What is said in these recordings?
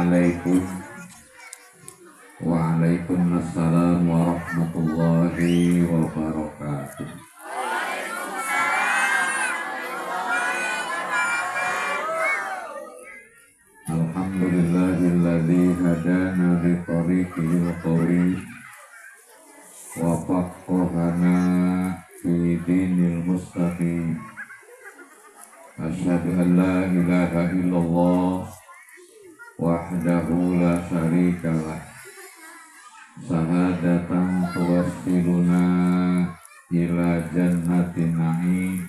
Assalamualaikum Waalaikumsalam warahmatullahi wabarakatuh. Alhamdulillahilladzi hadana li tariqil qawim wa faqqahana fi dinil mustaqim. Asyhadu an la ilaha illallah wahdahu la syarikalah. Sahadatan tuwassiluna ila jannatin na'im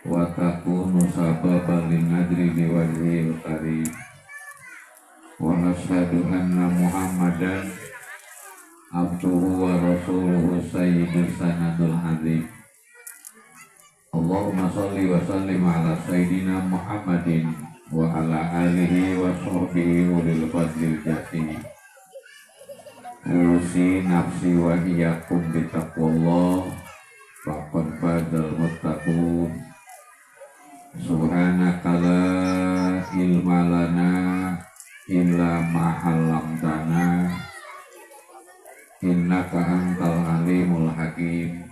wa takunu sababan linadri liwajhil karim. Wa asyhadu anna Muhammadan abduhu wa rasuluhu sayyidus sanadul azim. Allahumma sholli wa sallim ala sayyidina Muhammadin wa ala alihi wa sahbihi ulil fadlil jasim. Usi nafsi wa iyyakum bitaqwallah faqad fazal muttaqun. Subhanaka la ilma lana illa ma 'allamtana innaka antal alimul hakim.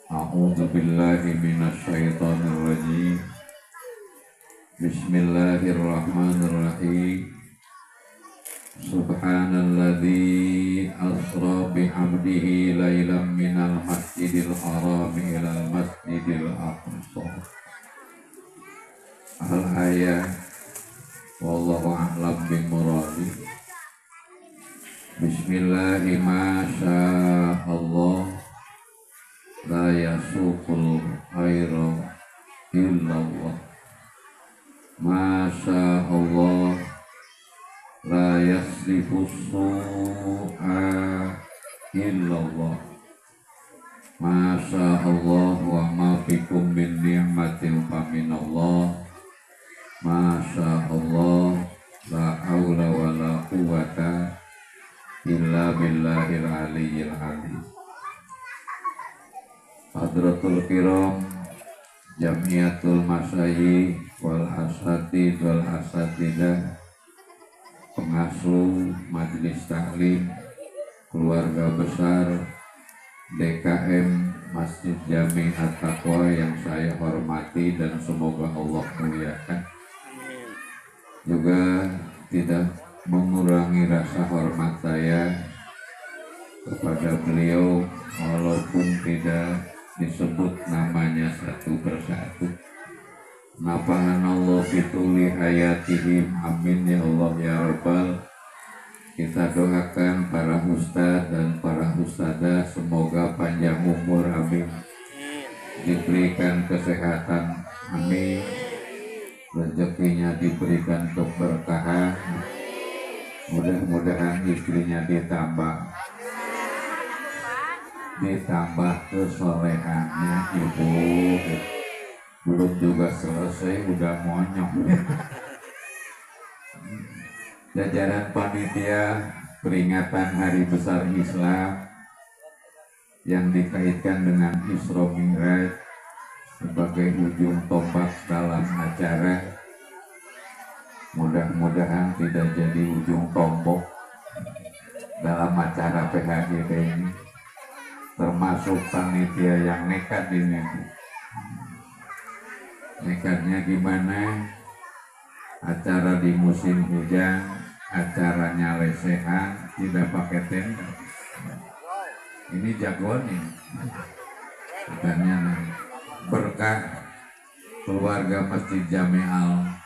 A'udzu billahi minasy syaithanir rajim. Bismillahirrahmanirrahim. Subhanalladzi asra bi'abdihi lailan minal masjidil haram ilal masjidil aqsa. Al-ayah. Wallahu a'lam bimuradi. Bismillahi masyaallah la yasuqul khaira illallah. Masyaallah la yasrifus su'a illallah. Masyaallah wa ma bikum min ni'matin fa minallah. Masyaallah la haula wa la quwwata illa billahil aliyyil azim. Hadratul kiram Jamiatul Masyayikh wal Asatidz wal Asatidzah, pengasuh Majelis Taklim keluarga besar DKM Masjid Jami At-Taqwa yang saya hormati dan semoga Allah muliakan. Juga tidak mengurangi rasa hormat saya kepada beliau walaupun tidak disebut namanya satu persatu. Nafahanallahu fituli hayatihim, amin ya Allah ya Rabbal. Kita doakan para ustadz dan para ustadzah semoga panjang umur, amin. Diberikan kesehatan, amin. Rezekinya diberikan keberkahan. Mudah-mudahan istrinya ditambah kesolehannya, ibu. Belum juga selesai udah monyong. Jajaran panitia peringatan Hari Besar Islam yang dikaitkan dengan Isra Mi'raj sebagai ujung tombak dalam acara, mudah-mudahan tidak jadi ujung tombok dalam acara PHGD ini, termasuk panitia yang nekat ini. Nekatnya gimana? Acara di musim hujan, acaranya lesehan, tidak pakai tenda. Ini jagoan nih. Katanya berkah keluarga Masjid Jami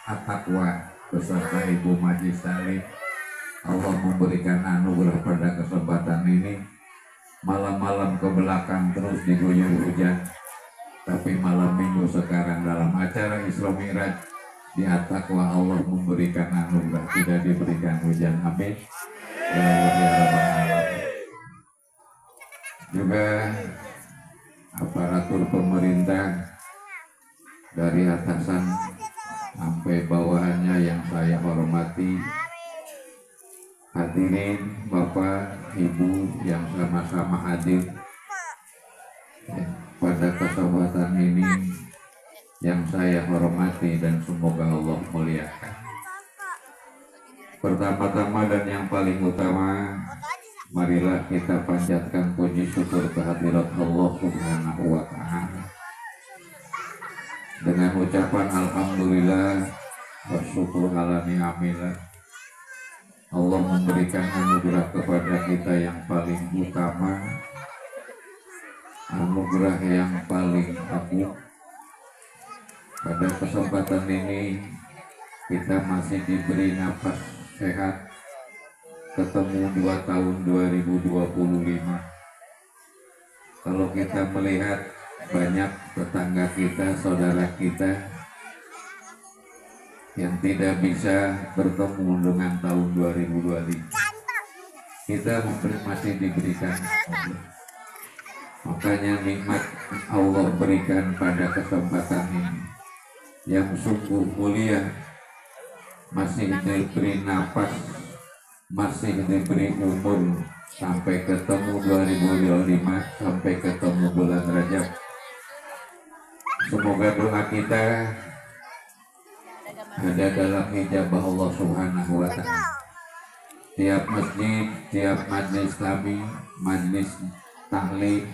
At-Taqwa beserta Ibu Majlis Taklim, Allah memberikan anugerah pada kesempatan ini. Malam-malam ke belakang terus diguyur hujan, tapi malam minggu sekarang dalam acara Isra Mi'raj di At-Taqwa Allah memberikan anugerah, tidak diberikan hujan, amin ya Allah ya Rabbal alamin. Juga aparatur pemerintah dari atasan sampai bawahannya yang saya hormati, hadirin Bapak Ibu yang sama-sama hadir pada kesempatan ini yang saya hormati dan semoga Allah muliakan. Pertama-tama dan yang paling utama, marilah kita panjatkan puji syukur kehadirat Allah Subhanahu wa Ta'ala dengan ucapan alhamdulillah wa syukur ala ni'amillah. Allah memberikan anugerah kepada kita yang paling utama, anugerah yang paling agung. Pada kesempatan ini kita masih diberi nafas sehat, ketemu 2 tahun 2025. Kalau kita melihat banyak tetangga kita, saudara kita yang tidak bisa bertemu dengan tahun 2025, kita masih diberikan Allah. Makanya nikmat Allah berikan pada kesempatan ini yang sungguh mulia, masih diberi nafas, masih diberi umur sampai ketemu 2025, sampai ketemu bulan Rajab. Semoga doa kita ada dalam hijabah Allah Subhanahu wa Ta'ala. Tiap masjid, tiap majlis kami, majlis tahlil,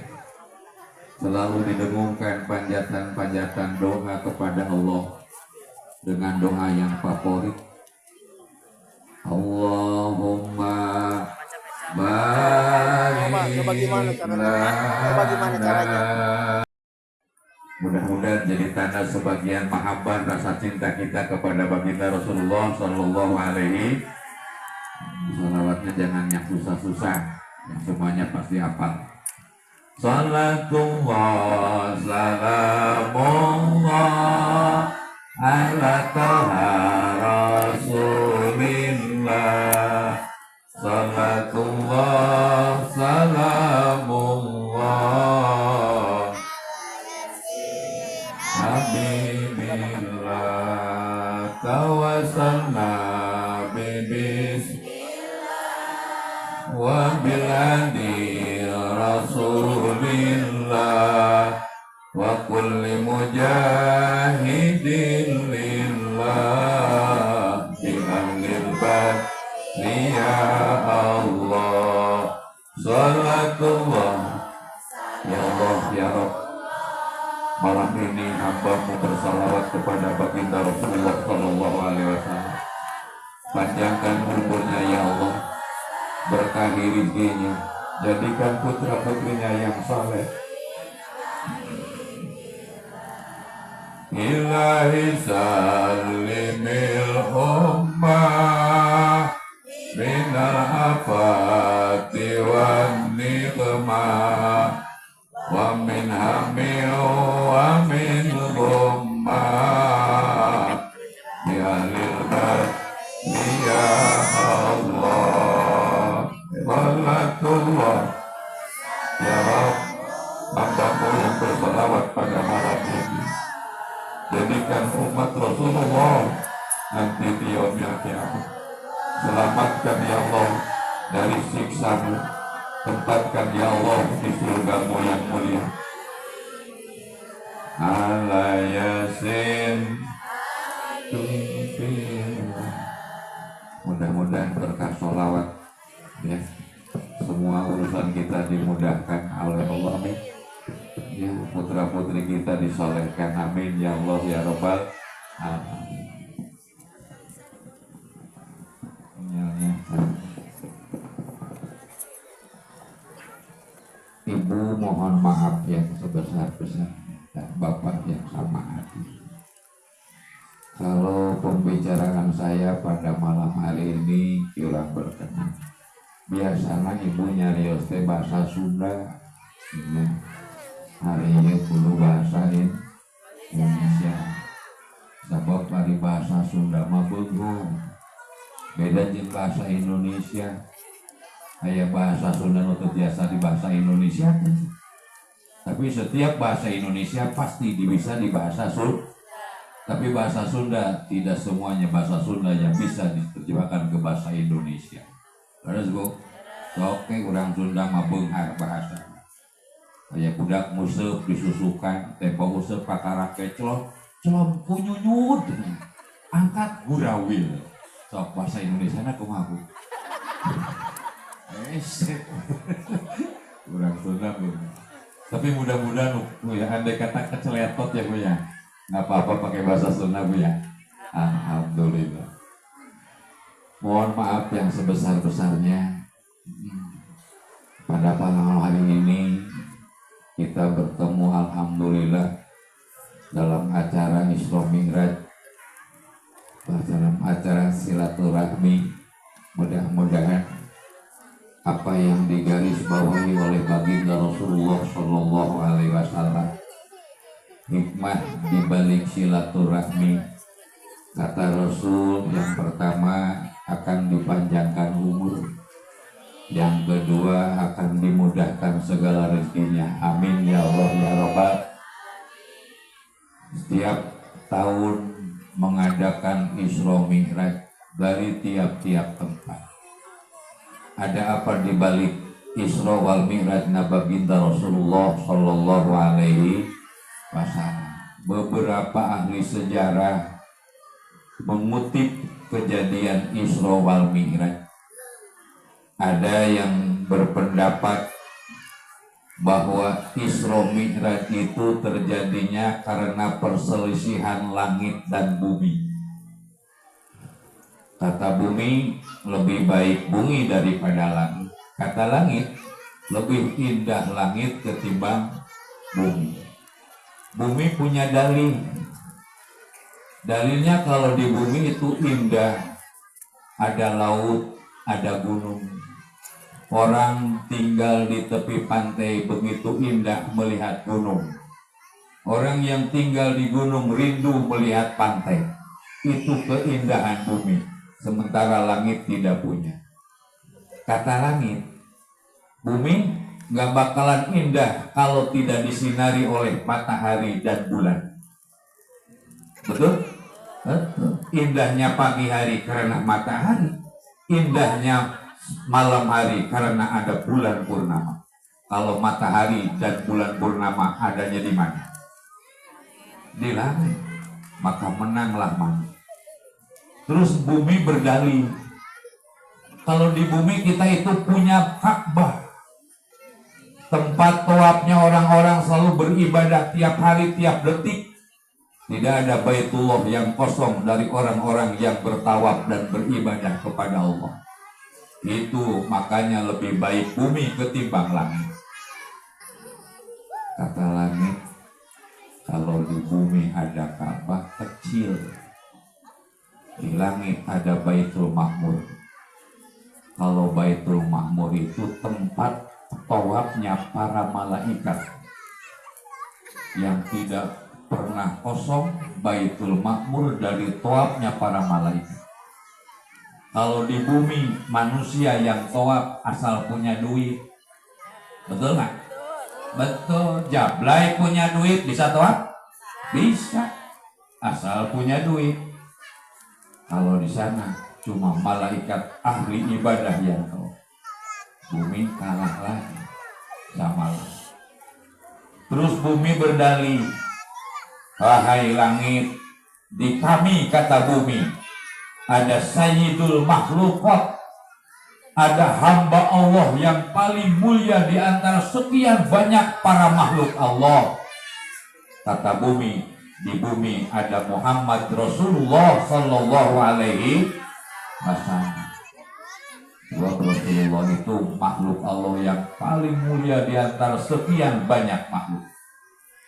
selalu didengungkan panjatan-panjatan doa kepada Allah dengan doa yang favorit. Allahumma barik lana. Mudah-mudahan jadi tanda sebagian mahabbah rasa cinta kita kepada baginda Rasulullah Sallallahu Alaihi. Salawatnya jangan yang susah-susah, yang semuanya pasti hafal. Salatullah salamullah ala taha rasulillah. Salatullah salamullah habibillah tawassalna bismillah wa biladi rasulillah wa kulli mujahidin lillah bi ahlil badri ya Allah. Salatullah ya Allah ya Rabb. Malam ini hamba-Mu bersalawat kepada baginda Rasulullah Sallallahu Alaihi Wasallam. Panjangkan umurnya ya Allah, berkahi rezekinya, jadikan putra putrinya yang saleh. Ilahi salimil ummah minal afati wan niqmah wa min hamil wa min ghummah ya lil badri ya Allah. Salatullah ya Rabb, hamba-Mu yang bersalawat pada malam ini, jadikan umat Rasulullah nanti di yaumil kiamat. Selamatkan ya Allah dari siksa-Mu, tempatkan ya Allah di surga-Mu yang mulia. Ala Yasin. Mudah-mudahan berkah sholawat ya, semua urusan kita dimudahkan oleh Allah, amin ya. Putra putri kita disolehkan, amin ya Allah ya Rabbal alamin. Ibu mohon maaf yang sebesar-besarnya, dan Bapak yang sama hati kalau pembicaraan saya pada malam hari ini kurang berkenan. Biasanya ibu nyarios teh bahasa Sunda ya. Hari ini kudu bahasa Indonesia, sebab dari bahasa Sunda mah beugeuh beda jeung bahasa Indonesia. Aya bahasa Sunda nu biasa di bahasa Indonesia, tapi setiap bahasa Indonesia pasti bisa di bahasa Sunda. Tapi bahasa Sunda tidak semuanya bahasa Sunda yang bisa diterjemahkan ke bahasa Indonesia. Terus bu, oke orang Sunda mah beunghar bahasa. Aya budak museup disusukan, tempo useup pakara keclok, celom kunyunyut, angkat gurawil. sok bahasa Indonesia na kumaha Bu? Kurang Sunda Bu. Tapi mudah-mudahan Bu ya, andai kata keceletot ya Bu ya, nggak apa-apa pakai bahasa Sunda Bu ya. Alhamdulillah. Mohon maaf yang sebesar-besarnya. Pada malam hari ini kita bertemu alhamdulillah dalam acara Isra Mi'raj, dalam acara silaturahmi. Mudah-mudahan apa yang digarisbawahi oleh baginda Rasulullah Shallallahu Alaihi Wasallam, hikmah dibalik silaturahmi, kata Rasul, yang pertama akan dipanjangkan umur, yang kedua akan dimudahkan segala rezekinya. Amin ya Allah ya Rabbal. Setiap tahun mengadakan Isra Mi'raj dari tiap-tiap tempat. Ada apa di balik Isra wal Mi'raj baginda Rasulullah Shallallahu Alaihi Wasallam? Beberapa ahli sejarah mengutip kejadian Isra wal Mi'raj. Ada yang berpendapat bahwa Isra Mi'raj itu terjadinya karena perselisihan langit dan bumi. Kata bumi, lebih baik bumi daripada langit. Kata langit, lebih indah langit ketimbang bumi. Bumi punya dalil. Dalilnya kalau di bumi itu indah, ada laut, ada gunung. Orang tinggal di tepi pantai begitu indah melihat gunung. Orang yang tinggal di gunung rindu melihat pantai. Itu keindahan bumi. Sementara langit tidak punya. Kata langit, bumi gak bakalan indah kalau tidak disinari oleh matahari dan bulan. Betul? Indahnya pagi hari karena matahari, indahnya malam hari karena ada bulan purnama. Kalau matahari dan bulan purnama adanya di mana? Di langit. Maka menanglah langit. Terus bumi berdalih. Kalau di bumi kita itu punya Ka'bah, tempat tawafnya orang-orang selalu beribadah tiap hari, tiap detik. Tidak ada Baitullah yang kosong dari orang-orang yang bertawaf dan beribadah kepada Allah. Itu makanya lebih baik bumi ketimbang langit. Kata langit, kalau di bumi ada Ka'bah kecil, di langit ada Baitul Ma'mur. Kalau Baitul Ma'mur itu tempat tawafnya para malaikat yang tidak pernah kosong. Baitul Ma'mur dari tawafnya para malaikat. Kalau di bumi manusia yang tawaf asal punya duit, betul nggak? Betul. Jablay punya duit bisa tawaf? Bisa, asal punya duit. Kalau di sana cuma malaikat ahli ibadah yang tahu. Bumi kalah lagi sama langit. Terus bumi berdalih, wahai langit, di kami, kata bumi, ada sayyidul makhlukat, ada hamba Allah yang paling mulia di antara sekian banyak para makhluk Allah. Kata bumi, di bumi ada Muhammad Rasulullah Sallallahu Alaihi Wasallam. Rasulullah itu makhluk Allah yang paling mulia di antara sekian banyak makhluk.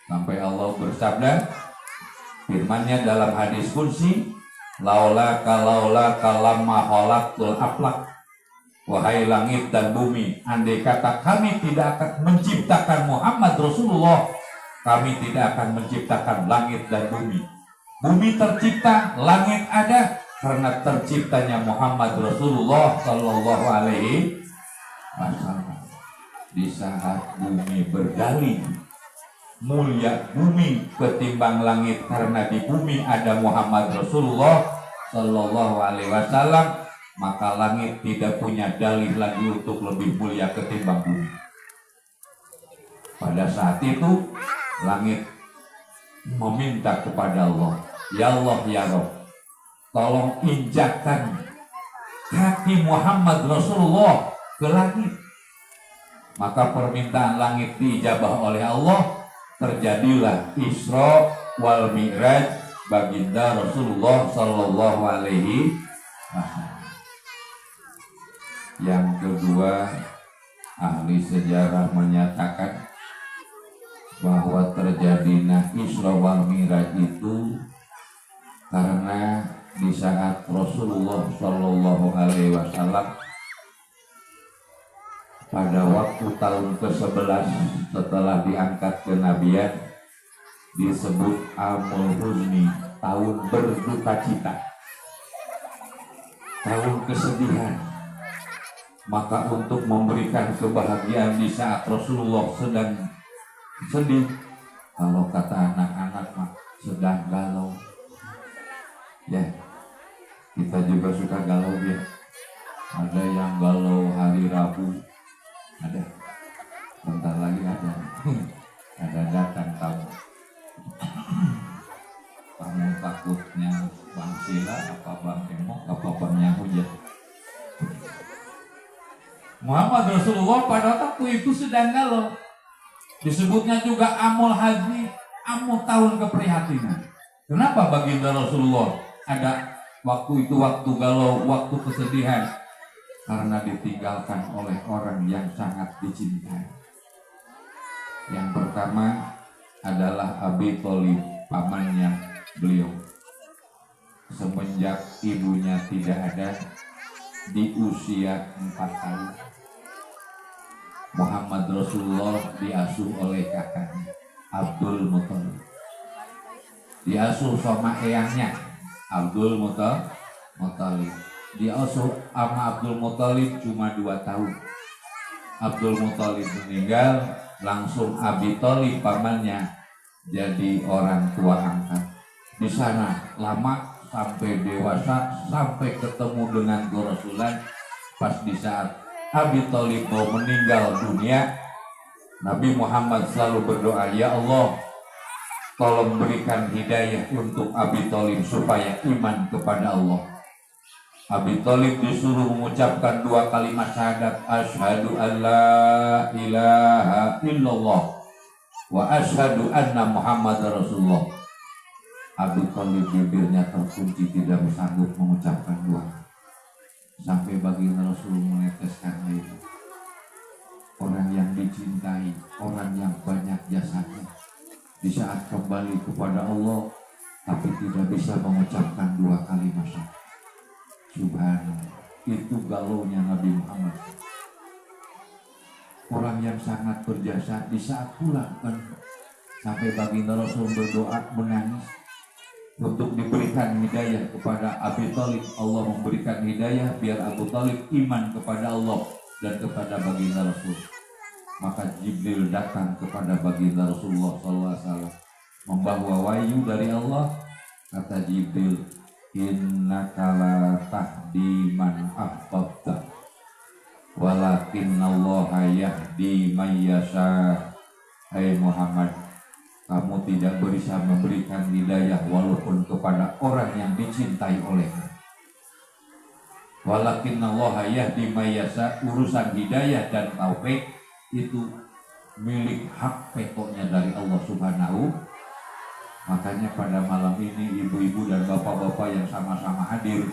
Sampai Allah bersabda, firman-Nya dalam hadis kursi, laula kalamma khalaqtul aflaq. Wahai langit dan bumi, andai kata kami tidak akan menciptakan Muhammad Rasulullah, kami tidak akan menciptakan langit dan bumi. Bumi tercipta, langit ada karena terciptanya Muhammad Rasulullah Sallallahu Alaihi Wasallam. Di saat bumi berdalih, mulia bumi ketimbang langit karena di bumi ada Muhammad Rasulullah Sallallahu Alaihi Wasallam, maka langit tidak punya dalih lagi untuk lebih mulia ketimbang bumi. Pada saat itu langit meminta kepada Allah, ya Allah ya Rabb, tolong injakkan kaki Muhammad Rasulullah ke langit. Maka permintaan langit diijabah oleh Allah, terjadilah Isra wal Mi'raj baginda Rasulullah Sallallahu Alaihi Wasallam. Yang kedua, ahli sejarah menyatakan bahwa terjadinya Isra wal Mi'raj itu karena di saat Rasulullah Sallallahu Alaihi Wasallam pada waktu tahun ke-11 setelah diangkat kenabian disebut Amul Huzni, tahun berduka cita, tahun kesedihan. Maka untuk memberikan kebahagiaan di saat Rasulullah sedang sedih, kalau kata anak-anak mah sedang galau, ya kita juga suka galau ya. Ada yang galau hari Rabu, ada bentar lagi ada datang tamu. Kamu takutnya Bang Sila apa Bang Emok apa Bang Yahuja? Muhammad Rasulullah pada waktu itu sedang galau. Disebutnya juga amul haji, amul tahun keprihatinan. Kenapa baginda Rasulullah ada waktu itu waktu galau, waktu kesedihan? Karena ditinggalkan oleh orang yang sangat dicintai. Yang pertama adalah Abi Thalib, pamannya beliau. Semenjak ibunya tidak ada di usia 4 tahun, Muhammad Rasulullah diasuh oleh kakaknya Abdul Muthalib. Diasuh sama eyangnya Abdul Muthalib. Diasuh sama Abdul Muthalib cuma 2 tahun. Abdul Muthalib meninggal, langsung Abi Thalib pamannya jadi orang tua angkat. Di sana lama sampai dewasa, sampai ketemu dengan Rasulullah. Pas di saat Abi Thalib mau meninggal dunia, Nabi Muhammad selalu berdoa, ya Allah, tolong berikan hidayah untuk Abi Thalib supaya iman kepada Allah. Abi Thalib disuruh mengucapkan 2 kalimat syahadat, asyhadu an la ilaha illallah wa asyhadu anna Muhammad Rasulullah. Abi Thalib bibirnya terkunci, tidak sanggup mengucapkan 2. Sampai baginda Rasul meneteskan air. Orang yang dicintai, orang yang banyak jasanya, di saat kembali kepada Allah tapi tidak bisa mengucapkan 2 kalimat syahadat. Subhanallah, itu galaunya Nabi Muhammad. Orang yang sangat berjasa di saat pulang kan, sampai baginda Rasul berdoa menangis untuk diberikan hidayah kepada Abi Thalib. Allah memberikan hidayah biar Abu Thalib iman kepada Allah dan kepada baginda Rasul. Maka Jibril datang kepada baginda Rasulullah SAW membawa wahyu dari Allah. Kata Jibril, innaka la tahdi man ahbabta walakinnallaha yahdi may yasha. Hai Muhammad, kamu tidak bisa memberikan hidayah walaupun kepada orang yang dicintai olehmu. Walakinnallaha yahdi may yasha. Urusan hidayah dan taufik itu milik hak petonya dari Allah Subhanahu. Makanya pada malam ini ibu-ibu dan bapak-bapak yang sama-sama hadir,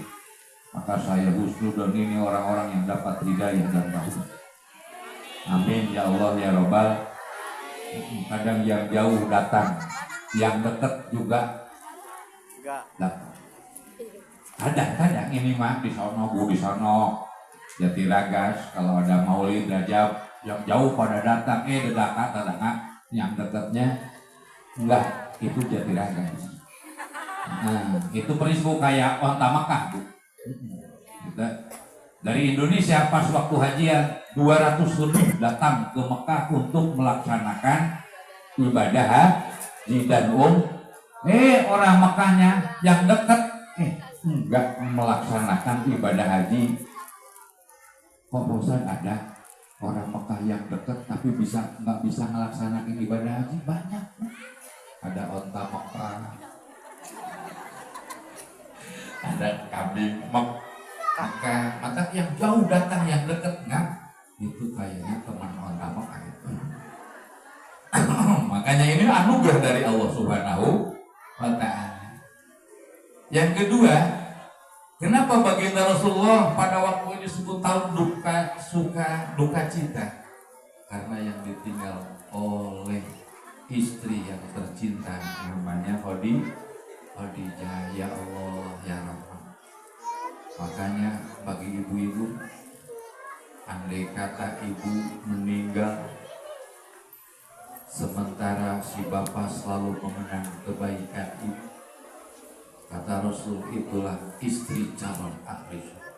maka saya husnudon ini orang-orang yang dapat hidayah dan taufik. Amin ya Allah ya Rabbal. Kadang yang jauh datang, yang dekat juga datang. Kadang-kadang ini mah di sono bu di sono Jatiragas, kalau ada maulid Rajab yang jauh pada datang, dekat yang dekatnya enggak. Itu Jatiragas. Nah, itu peristiwa kayak onta Makkah bu. Kita dari Indonesia pas waktu hajian 200 lebih datang ke Mekah untuk melaksanakan ibadah haji dan orang Mekahnya yang dekat enggak melaksanakan ibadah haji. Kok bosan ada orang Mekah yang dekat tapi nggak bisa melaksanakan ibadah haji? Banyak. Ada onta Mekah, ada kambing Mekah, kakak, mata yang jauh datang yang deket enggak, itu kayaknya teman onta Mekah itu. Makanya ini anugerah dari Allah Subhanahu wa Ta'ala. Yang kedua, kenapa baginda Rasulullah pada waktu ini disebut tahun duka cita? Karena yang ditinggal oleh istri yang tercinta namanya Khadijah. Ya Allah ya Rahman. Makanya bagi ibu-ibu, andai kata ibu meninggal sementara si bapak selalu mengenang kebaikan ibu, kata Rasul, itulah istri calon ahli surga.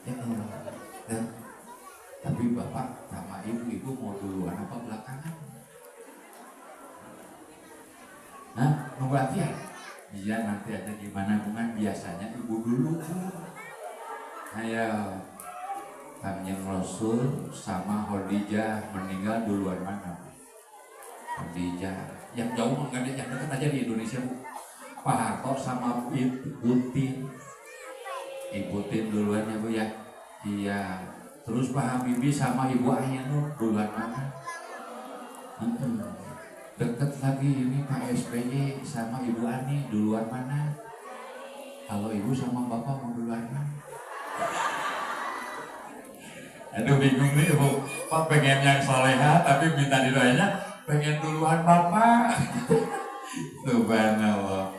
Ya Allah. Dan tapi bapak sama ibu mau duluan apa belakangan? Nah, mau latihan? Iya, nanti aja gimana bukan, biasanya ibu dulu. Ayo, Kanjeng Rasul sama Khadijah meninggal duluan mana? Khadijah. Yang jauh enggak ada, yang dekat aja di Indonesia, Bu. Pak Harto sama Ibu Tin duluan ya, Bu ya. Iya. Terus Pak Habibie sama Ibu Ainur duluan mana? Deket lagi ini Pak SBY sama Ibu Ani duluan mana? Kalau ibu sama bapak mau duluan mana? Aduh bingung nih Bu. Pak pengen yang soleha tapi minta didoanya pengen duluan bapak. Subhanallah.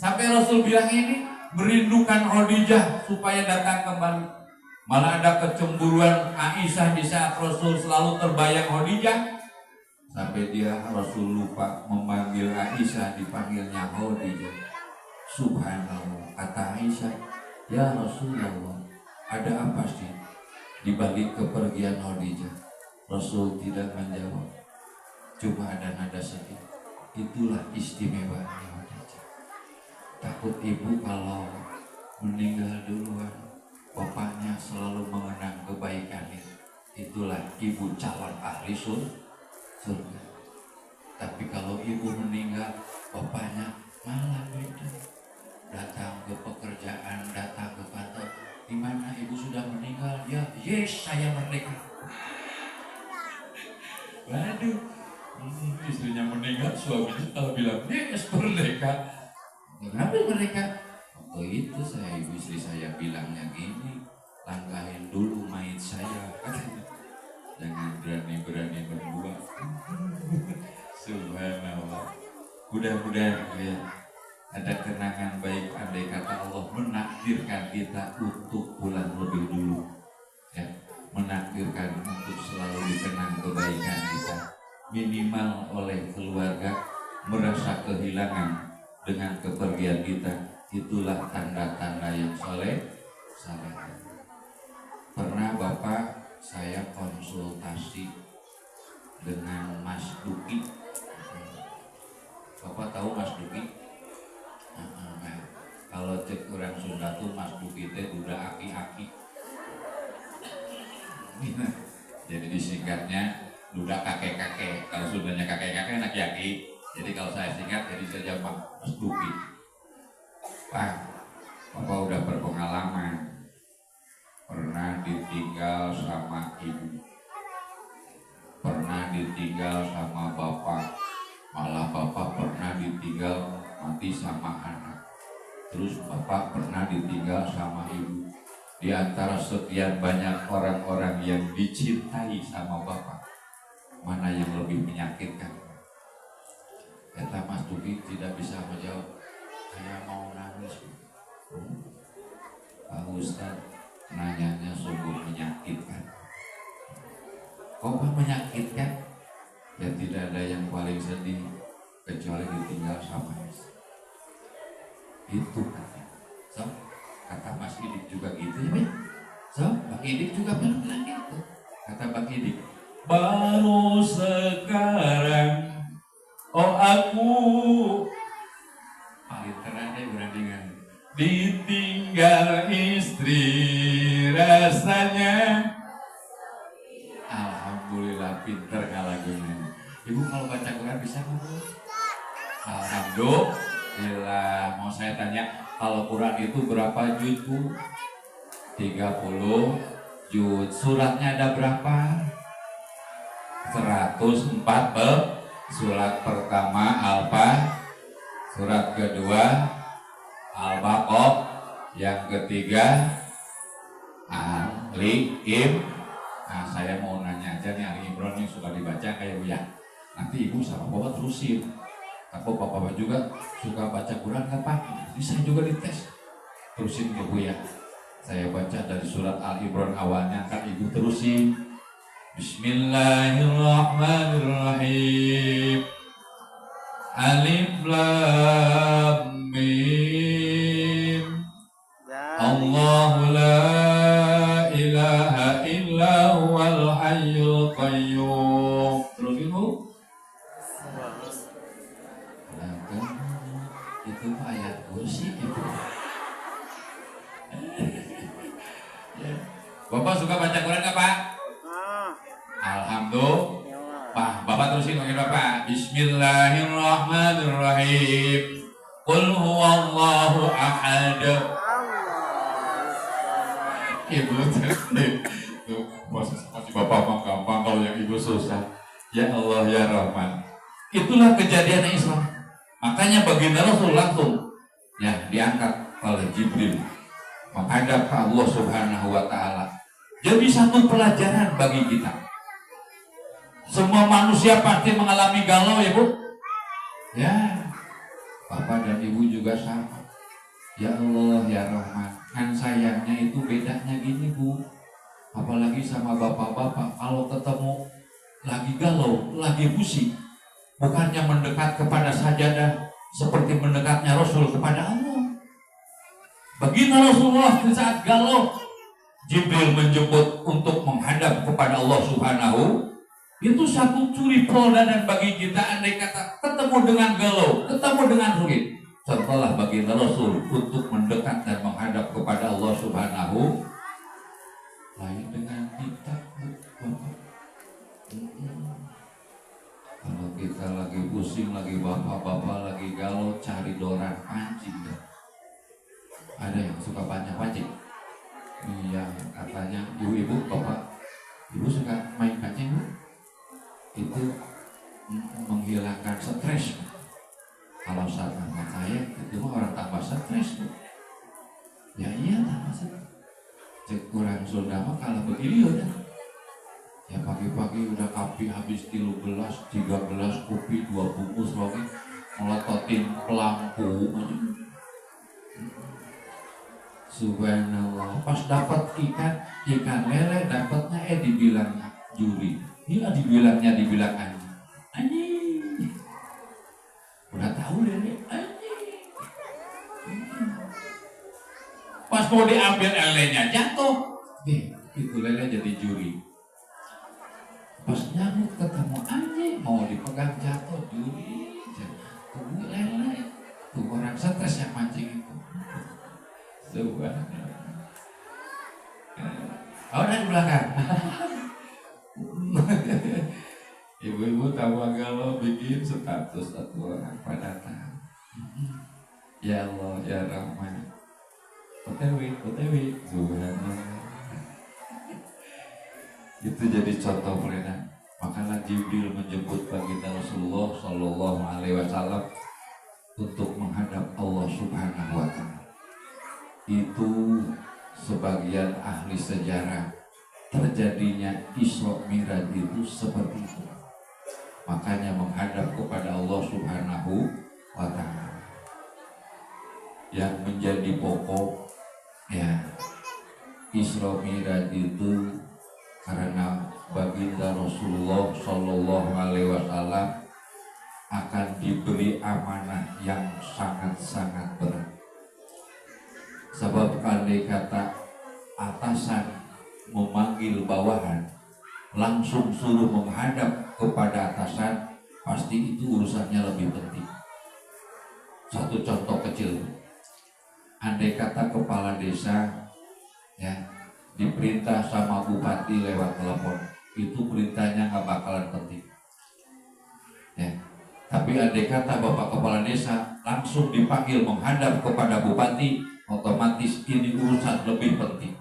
Sampai Rasul bilang ini merindukan Khadijah supaya datang kembali. Malah ada kecemburuan Aisyah di saat Rasul selalu terbayang Khadijah. Sampai dia Rasul lupa memanggil Aisyah, dipanggilnya Khadijah. Subhanallah. Kata Aisyah, ya Rasulullah, ada apa sih di balik kepergian Khadijah? Rasul tidak menjawab, cuma ada nada sedih. Itulah istimewanya Khadijah. Takut ibu kalau meninggal duluan, bapaknya selalu mengenang kebaikannya. Itulah ibu calon ahli surga. Tapi kalau ibu meninggal, bapaknya malah beda. Datang ke pekerjaan, datang ke kantor. Di mana ibu sudah meninggal? Ya, yes, saya merdeka. Waduh, istrinya meninggal, suaminya bilang, yes, merdeka. Kenapa merdeka? Waktu itu ibu istri saya bilangnya gini, langkahin dulu mayit saya. Jangan berani-berani berdua. Subhanallah. Mudah-mudahan ya, ada kenangan baik andai kata Allah menakdirkan kita untuk pulang lebih dulu. Ya, menakdirkan untuk selalu dikenang kebaikan kita. Minimal oleh keluarga merasa kehilangan dengan kepergian kita. Itulah tanda-tanda yang saleh. Pernah Bapak saya konsultasi dengan Mas Duki. Bapak tahu Mas Duki? Kalau cek orang Sunda tuh Mas Duki teh udah aki-aki. Jadi disingkatnya udah kakek-kakek. Kalau Sundanya kakek-kakek anak yaki. Jadi kalau saya singkat jadi saja Mas Duki. Pak, Bapak udah berpengalaman. Pernah ditinggal sama ibu, pernah ditinggal sama bapak, malah bapak pernah ditinggal mati sama anak. Terus bapak pernah ditinggal sama ibu. Di antara sekian banyak orang-orang yang dicintai sama bapak, mana yang lebih menyakitkan? Kata Mas Duki tidak bisa menjawab. Saya mau nangis. Pak Ustadz, nanyanya sungguh menyakitkan. Kok menyakitkan? Ya tidak ada yang paling sedih kecuali ditinggal sama istri. Itu kata Mas Idik juga gitu ya. Bang Idik juga bilang gitu. Kata Bang Idik, baru sekarang aku paling terada berandingan ditinggal istri, rasanya alhamdulillah. Pinter ngalagunya. Ibu kalau baca Quran bisa nggak? Alhamdulillah. Mau saya tanya, kalau Quran itu berapa juz, Bu? 30 juz. Suratnya ada berapa? 140. Surat pertama Al-Fatihah, surat kedua Al-Baqarah, yang ketiga Al-Imran. Nah, saya mau nanya aja nih, Al-Imran yang suka dibaca kayak Buya. Nanti ibu sama bapak terusin. Aku bapak juga suka baca Quran kan Pak? Bisa juga dites. Terusin ke Buya. Saya baca dari surat Al-Imran awalnya, kan ibu terusin. Bismillahirrahmanirrahim. Alif Lam Mim. Allahu la ilaha illa huwal hayyul qayyum. Terus ibu? Itu ayat kursi itu. Bapak suka baca Quran nggak Pak? Alhamdulillah. Pak, Bapak terusin panggil Bapak. Bismillahirrahmanirrahim. Qul huwallahu ahad. Ibu tuh masih Bapak mah gampang, kalau yang ibu susah. Ya Allah ya Rahman. Itulah kejadian Islam. Makanya baginda Rasul langsung ya diangkat oleh Jibril menghadap ke Allah Subhanahu wa taala. Jadi satu pelajaran bagi kita. Semua manusia pasti mengalami galau ya Bu. Ya, Bapak dan Ibu juga sama. Ya Allah ya Rahman. Kan sayangnya itu bedanya gini Bu. Apalagi sama bapak-bapak, kalau ketemu lagi galau, lagi pusing, bukannya mendekat kepada sajadah seperti mendekatnya Rasul kepada Allah. Baginda Rasulullah di saat galau, Jibril menjemput untuk menghadap kepada Allah Subhanahu. Itu satu curi teladan bagi kita, andai kata ketemu dengan galau, ketemu dengan sulit, setelah baginda Rasul untuk mendekat dan menghadap kepada Allah Subhanahu. Lain dengan kita, kalau kita lagi pusing, lagi bapak-bapak lagi galau, cari doran pancing. Ada yang suka banyak pancing? Iya, katanya ibu-ibu, bapak, ibu suka main pancing Bu? Itu menghilangkan stres. Kalau saat anak saya itu orang tambah stres Bu. Ya iya tambah stres. Cek kurang Sunda mah kalau begini udah. Ya pagi-pagi udah kopi habis 13 kopi 2 bungkus lagi, melototin pelampu aja. Subhanallah. Pas dapat ikan lele, dapatnya dibilang juri. Ini dibilang anjing. Udah tahu lele anjing. Pas mau diambil lelenya jatuh. Itu lele jadi juri. Pas nyamuk ketemu anjing, mau dipegang jatuh juri. Tunggu lele. Tuh orang stres yang mancing itu. Subhanallah. Oh, dari belakang. Ibu-ibu tahu galau bikin status satu orang pada tahu. Ya Allah ya Rahman. OTW. Subhanallah. Itu jadi contoh pelajaran. Makalah Jibril menjemput baginda Rasulullah Shallallahu Alaihi Wasallam untuk menghadap Allah Subhanahu Wa Taala. Itu sebagian ahli sejarah terjadinya Isra Mi'raj itu seperti itu. Makanya menghadap kepada Allah Subhanahu wa Ta'ala. Yang menjadi pokok ya Isra Mi'raj itu karena baginda Rasulullah Shallallahu Alaihi Wasallam akan diberi amanah yang sangat-sangat berat. Sebab andai kata atasan memanggil bawahan, langsung suruh menghadap kepada atasan, pasti itu urusannya lebih penting. Satu contoh kecil, andai kata kepala desa ya diperintah sama bupati lewat telepon, itu perintahnya nggak bakalan penting. Ya, tapi andai kata bapak kepala desa langsung dipanggil menghadap kepada bupati, otomatis ini urusan lebih penting.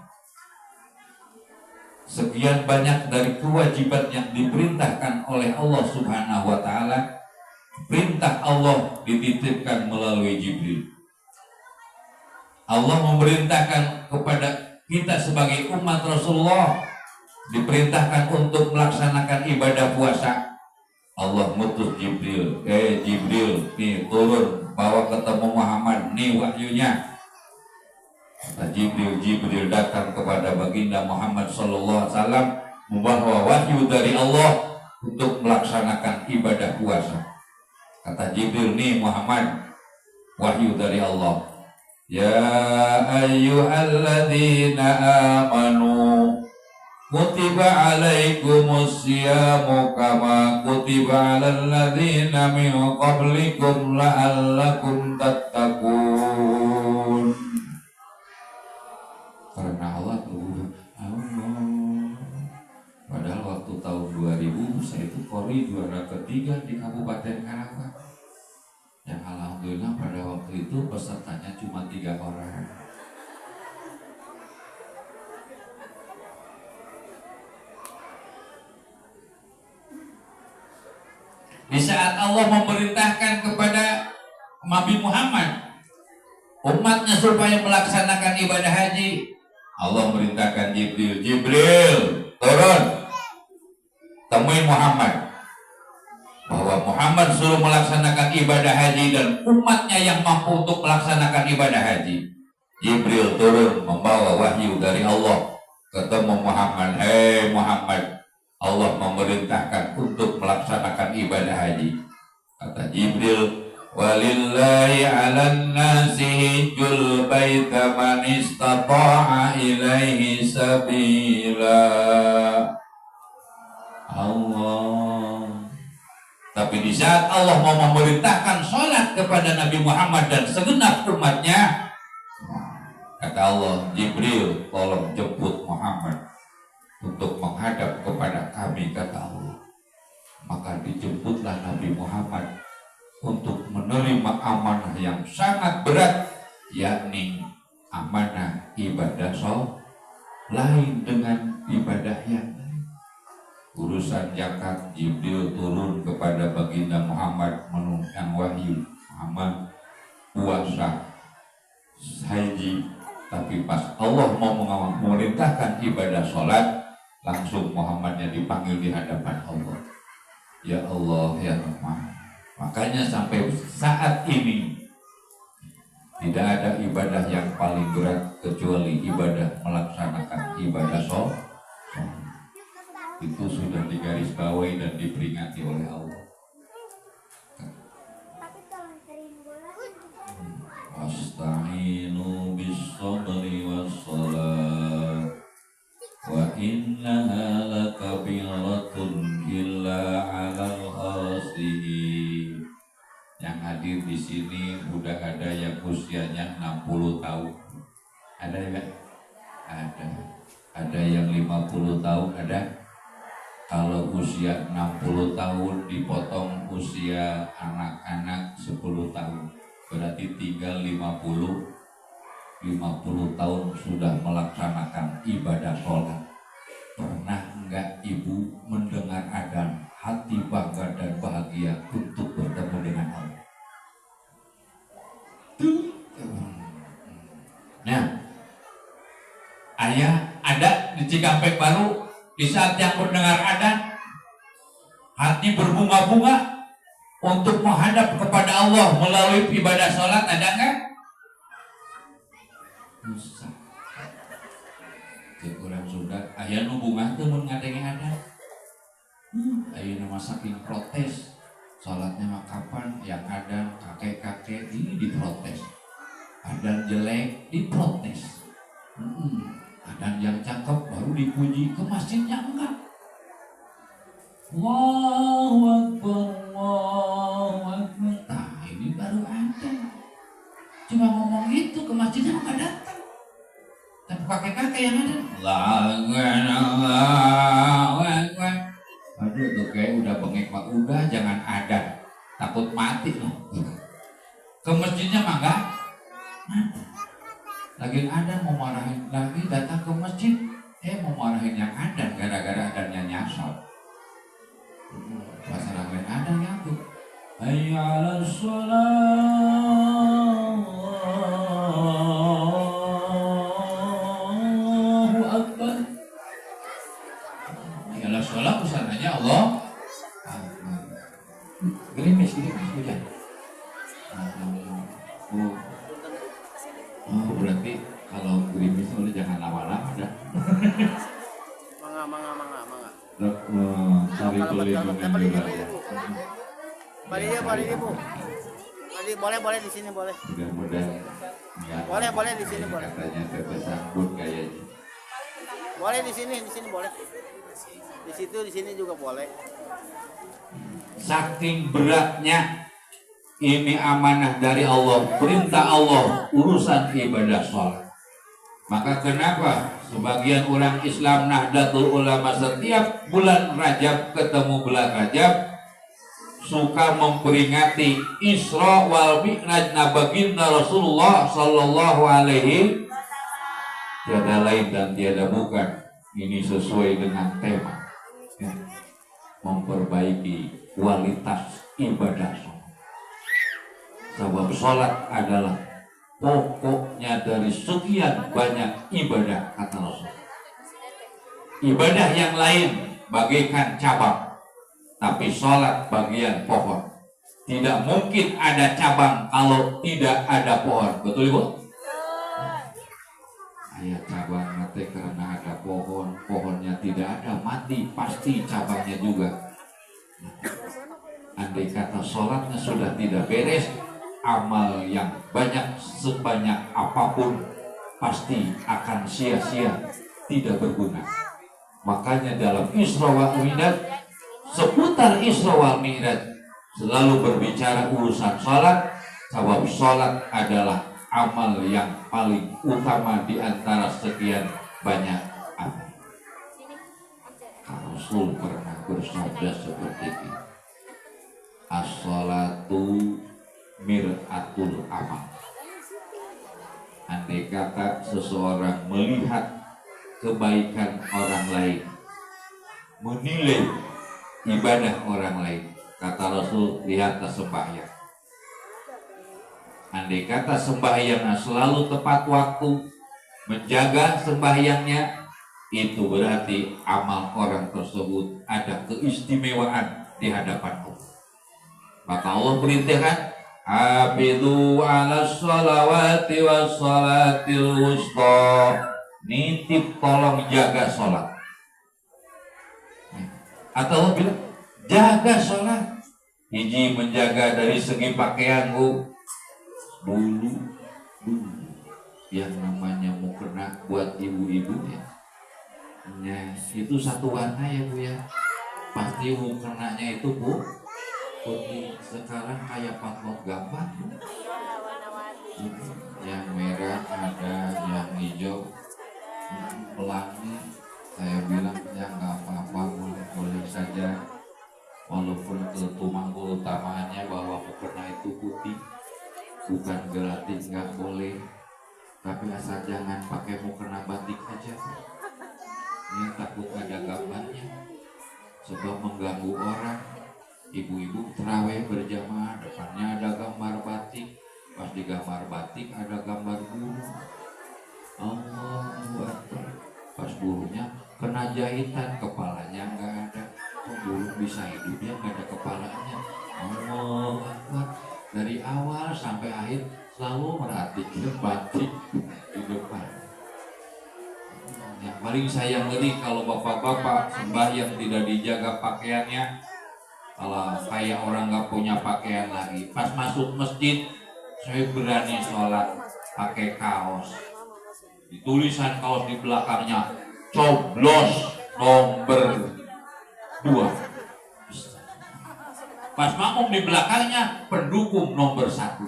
sekian banyak dari kewajiban yang diperintahkan oleh Allah Subhanahu wa taala, perintah Allah dititipkan melalui Jibril. Allah memerintahkan kepada kita sebagai umat Rasulullah diperintahkan untuk melaksanakan ibadah puasa. Allah mutus Jibril, Jibril nih turun bawa ketemu Muhammad, nih wahyunya. Kata Jibril datang kepada baginda Muhammad sallallahu alaihi wasallam membawa wahyu dari Allah untuk melaksanakan ibadah puasa. Kata Jibril, nih Muhammad, wahyu dari Allah. Ya ayyuhalladzina amanu kutiba alaikumus syiyamu kama kutiba alal ladzina min qablikum la'allakum tattaqun. Karena Allah padahal waktu tahun 2000 saya itu kori juara ketiga di Kabupaten Karawang. Yang alhamdulillah pada waktu itu pesertanya cuma 3 orang. Di saat Allah memerintahkan kepada Nabi Muhammad umatnya supaya melaksanakan ibadah haji, Allah merintahkan Jibril turun temui Muhammad, bahwa Muhammad suruh melaksanakan ibadah haji dan umatnya yang mampu untuk melaksanakan ibadah haji. Jibril turun membawa wahyu dari Allah ketemu Muhammad. Hei Muhammad, Allah memerintahkan untuk melaksanakan ibadah haji. Kata Jibril, walillahi 'alan nasi hijjul baita man istata'a ilaihi sabila. Allah. Tapi di saat Allah mau memerintahkan sholat kepada Nabi Muhammad dan segenap umatnya, kata Allah, Jibril tolong jemput Muhammad untuk menghadap kepada kami, kata Allah. Maka dijemputlah Nabi Muhammad untuk menerima amanah yang sangat berat, yakni amanah ibadah sholat lain dengan ibadah yang lain. Urusan zakat, Jibril turun kepada baginda Muhammad menurunkan wahyu. Muhammad puasa, haji. Tapi pas Allah mau memerintahkan ibadah sholat, langsung Muhammadnya dipanggil di hadapan Allah. Ya Allah, ya Rahman. Makanya sampai saat ini tidak ada ibadah yang paling berat kecuali ibadah melaksanakan ibadah sholat. Itu sudah digarisbawahi dan diperingati oleh Allah. Wasta'inu bis-sabri was-salat wa innaha lakabiratun illa 'alal khasihin. Yang hadir di sini udah ada yang usianya 60 tahun. Ada enggak? Ada. Ada yang 50 tahun, ada. Kalau usia 60 tahun dipotong usia anak-anak 10 tahun, berarti tinggal 50 tahun sudah melaksanakan ibadah sholat. Pernah enggak ibu mendengar adzan, hati bangga dan bahagia untuk bertemu dengan Allah? Nah, ayah ada di Cikampek Baru. Di saat yang mendengar adzan, hati berbunga-bunga untuk menghadap kepada Allah melalui ibadah sholat, ada enggak? Bisa. Kurang sudah. Ayah nu bunga tuh mun ngadenge adzan. Ayah nama saking protes. Sholatnya mah kapan? Yang adzan kakek-kakek ini diprotes. Adzan jelek diprotes. Dan yang cakep baru dipuji, ke masjidnya enggak. Allahu Akbar, Allahu Akbar. Nah ini baru ada. Cuma ngomong itu, ke masjidnya enggak datang. Tapi kakek-kakek yang ada, Allahu Akbar. Aduh tuh kayak udah bengek mah udah, jangan ada. Takut mati loh. Ke masjidnya mah enggak. Lagi ada mau marahin lagi, datang ke masjid Mau marahin yang ada gara-gara adanya nyasar. Pas lain ada nyambut. Hayya 'alas shalah. Allahu akbar. Hayya 'alas shalah pesanannya Allah. Gerimis hujan. Berarti kalau gerimis itu jangan lama-lama dah. Mangga. Cari pelindungan juga. Balik Bu. Boleh di sini boleh. Mudah-mudahan. Boleh di sini boleh. Katanya tersambut kayaknya. Boleh di sini boleh. Di sini juga boleh. Saking beratnya ini amanah dari Allah, perintah Allah, urusan ibadah sholat. Maka kenapa sebagian orang Islam Nahdlatul Ulama setiap bulan Rajab ketemu bulan Rajab suka memperingati Isra wal Mi'raj baginda Rasulullah sallallahu alaihi tiada lain dan tiada bukan. Ini sesuai dengan tema ya, memperbaiki kualitas ibadah sholat. Sebab sholat adalah pokoknya dari sekian banyak ibadah kata Rasul. Ibadah yang lain bagaikan cabang, tapi sholat bagian pohon. Tidak mungkin ada cabang kalau tidak ada pohon. Betul Ibu? Ayat cabang mati karena ada pohon, pohonnya tidak ada mati pasti cabangnya juga. Andai kata sholatnya sudah tidak beres, amal yang banyak sebanyak apapun pasti akan sia-sia, tidak berguna. Makanya dalam Isra wal Mi'raj, seputar Isra wal Mi'raj selalu berbicara urusan sholat, sebab sholat adalah amal yang paling utama di antara sekian banyak amal. Rasul pernah bersabda seperti ini, as-sholatu mir'atul amal. Andai kata seseorang melihat kebaikan orang lain, menilai ibadah orang lain, kata Rasul, lihatlah sembahyang. Andai kata sembahyangnya selalu tepat waktu, menjaga sembahyangnya, itu berarti amal orang tersebut ada keistimewaan di hadapan Allah. Maka Allah perintahkan, hafizu 'alas sholawati was sholatil wusta. Nitip tolong jaga sholat. Atau Allah bilang jaga sholat. Hiji menjaga dari segi pakaianmu. Dulu yang namanya mukena buat ibu-ibu ya, itu satu warna ya Bu ya. Pasti mukenanya itu Bu putih. Sekarang kayak patlot gambar Bu. Yang merah ada, yang hijau, pelangi. Saya bilang ya nggak apa-apa, boleh saja. Walaupun ketumangku utamanya bahwa mukena itu putih, bukan berarti nggak boleh, tapi asal jangan pakai mukena batik aja. Ini takut ada gambarnya, sebab mengganggu orang. Ibu-ibu terawih berjamaah, depannya ada gambar batik, pas di gambar batik ada gambar burung. Allahu Akbar. Pas burungnya kena jahitan, kepalanya nggak ada. Kok burung bisa hidup ya nggak ada kepalanya? Allahu Akbar. Dari awal sampai akhir selalu merhatikan batik di depan. Yang paling saya ngeri kalau bapak-bapak sembahyang tidak dijaga pakaiannya. Kalau kayak orang nggak punya pakaian lagi, pas masuk masjid saya berani sholat pakai kaos. Di tulisan kaos di belakangnya coblos nomor 2. Pas makmum di belakangnya pendukung nomor 1.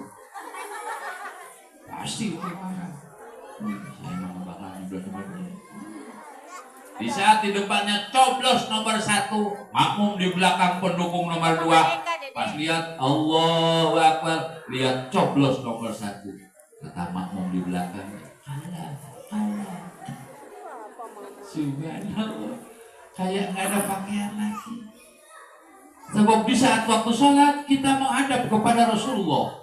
Pasti marah. Saya mau bakal nomor 2. Di saat di depannya coblos nomor 1, makmum di belakang pendukung nomor 2. Pas lihat Allahu Akbar, lihat coblos nomor 1. Kata makmum di belakang, Subhanallah, kayak nggak ada pakaian lagi. Sebab di saat waktu sholat kita menghadap kepada Rasulullah,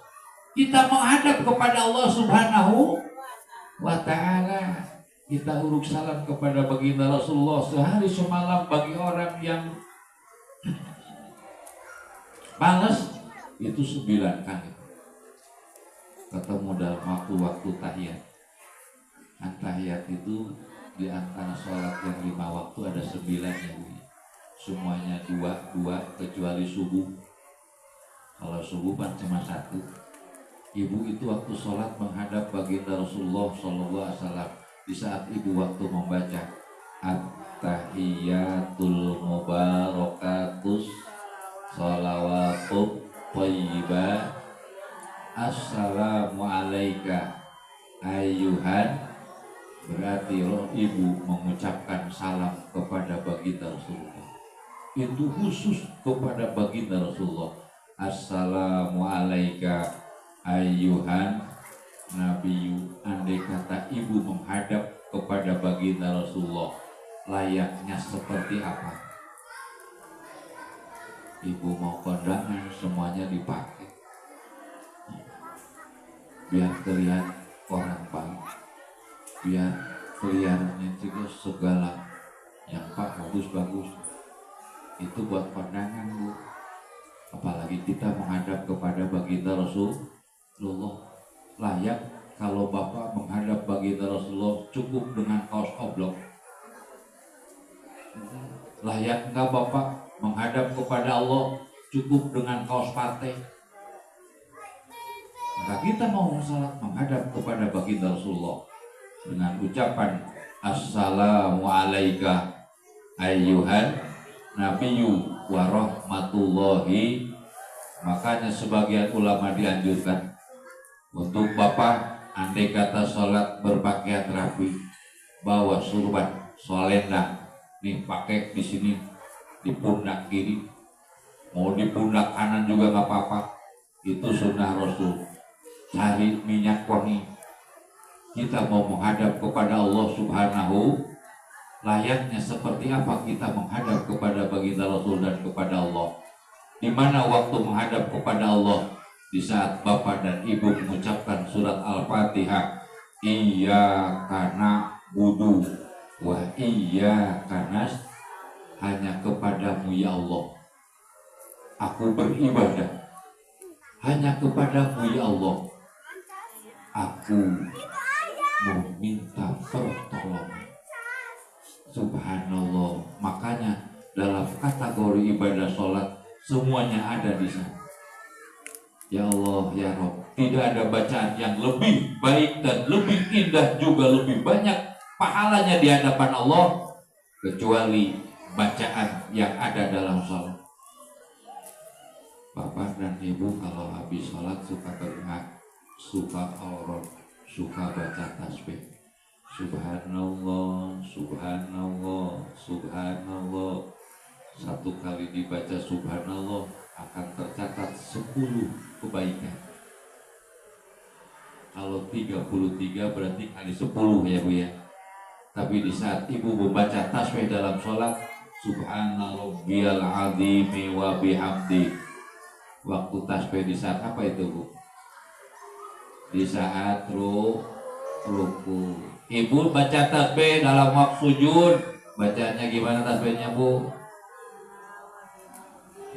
kita menghadap kepada Allah Subhanahu wa Ta'ala. Kita uruk salam kepada baginda Rasulullah sehari semalam. Bagi orang yang malas itu 9 kali ketemu dalam waktu-waktu tahiyat. Tahiyat itu di antara sholat yang 5 waktu ada 9 ya Bu. Semuanya 2 kecuali subuh. Kalau subuh kan cuma 1. Ibu itu waktu sholat menghadap baginda Rasulullah SAW. Di saat ibu waktu membaca At-tahiyatul mubarakatus sholawatut thayyibah Assalamu alaika ayyuhan, berarti ibu mengucapkan salam kepada baginda Rasulullah. Itu khusus kepada baginda Rasulullah. Assalamu alaika ayyuhan nabiyyu. Andai kata ibu menghadap kepada baginda Rasulullah, layaknya seperti apa? Ibu mau kondangan semuanya dipakai, biar terlihat orang baik, biar kelihatannya juga segala yang Pak bagus-bagus. Itu buat kondangan Bu. Apalagi kita menghadap kepada baginda Rasulullah. Layak kalau Bapak menghadap baginda Rasulullah cukup dengan kaos oblong. Layak enggak Bapak menghadap kepada Allah cukup dengan kaos partai? Maka kita mau salat menghadap kepada baginda Rasulullah dengan ucapan Assalamu alaika ayyuhan nabiyyu wa rahmatullahi. Makanya sebagian ulama dianjurkan untuk Bapak andai kata sholat berpakaian rapi, bawa surban, solenda, nih pakai di sini di pundak kiri, mau di pundak kanan juga nggak apa-apa. Itu sunnah Rasul. Cari minyak wangi. Kita mau menghadap kepada Allah Subhanahu, layaknya seperti apa kita menghadap kepada baginda Rasul dan kepada Allah. Di mana waktu menghadap kepada Allah? Di saat Bapak dan Ibu mengucapkan surat Al-Fatihah, Iyyaka na'budu wa iyyaka nasta'in, hanya kepadamu ya Allah aku beribadah, hanya kepadamu ya Allah aku meminta pertolongan. Subhanallah. Makanya dalam kategori ibadah sholat semuanya ada di sana. Ya Allah, ya Rabb, tidak ada bacaan yang lebih baik dan lebih indah, juga lebih banyak pahalanya di hadapan Allah kecuali bacaan yang ada dalam sholat. Bapak dan Ibu kalau habis sholat suka beringat, suka aurat, suka baca tasbih. Subhanallah, subhanallah, subhanallah. Satu kali dibaca subhanallah akan tercatat 10 kebaikan. Kalau 33 berarti kali 10 ya Bu ya. Tapi di saat Ibu membaca tasbih dalam sholat, subhanallahiyal azimi wa bihamdi. Waktu tasbih di saat apa itu Bu? Di saat ruku. Ibu baca tasbih dalam waktu sujud, bacanya gimana tasbihnya Bu?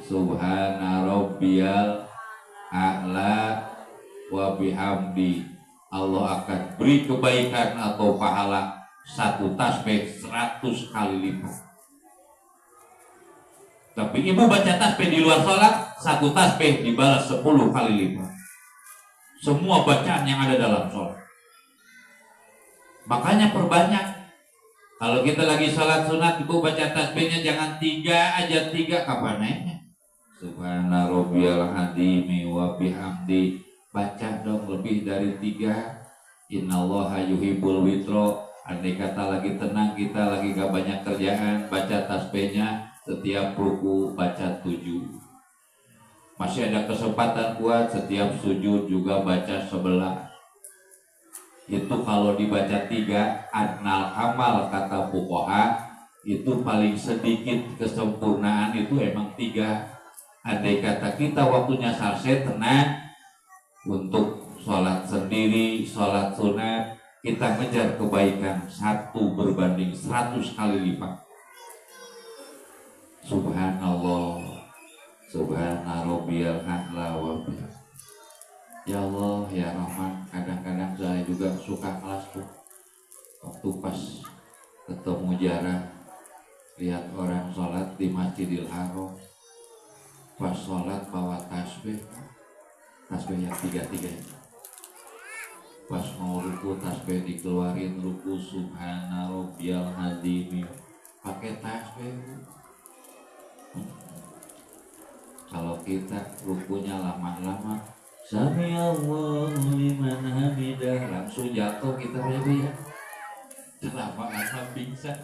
Subhana rabbiyal a'la wa bihamdi. Allah akan beri kebaikan atau pahala satu tasbih 100 kali lipat. Tapi Ibu baca tasbih di luar sholat, satu tasbih dibalas 10 kali lipat. Semua bacaan yang ada dalam sholat. Makanya perbanyak. Kalau kita lagi sholat sunat, Ibu baca tasbihnya jangan 3 aja, 3 kapan naiknya? Subhana rabbiyal azimi wa bihamdi. Baca dong lebih dari 3. Innallaha yuhibbul witro. Andai kata lagi tenang, kita lagi gak banyak kerjaan, baca tasbihnya setiap ruku baca 7. Masih ada kesempatan kuat, setiap sujud juga baca 11. itu kalau dibaca 3 adnal amal kata fuqaha itu paling sedikit kesempurnaan itu emang 3. Andai kata kita waktunya selesai tenang untuk sholat sendiri, sholat sunat, kita ngejar kebaikan 1 berbanding 100 kali lipat. Subhanallah, subhana rabbiyal a'la wa bihamdihi. Ya Allah, ya Rahman, kadang-kadang saya juga suka kelas tuh. Waktu pas ketemu jarang, lihat orang sholat di Masjidil Haram, pas sholat bawa tasbih yang 3-3. Pas mau ruku tasbih dikeluarin, ruku subhana rabbiyal azim, pakai tasbih. Kalau kita rukunya lama-lama, sami Allahu liman hamidah, langsung jatuh kita ya. Lama-lama pingsan.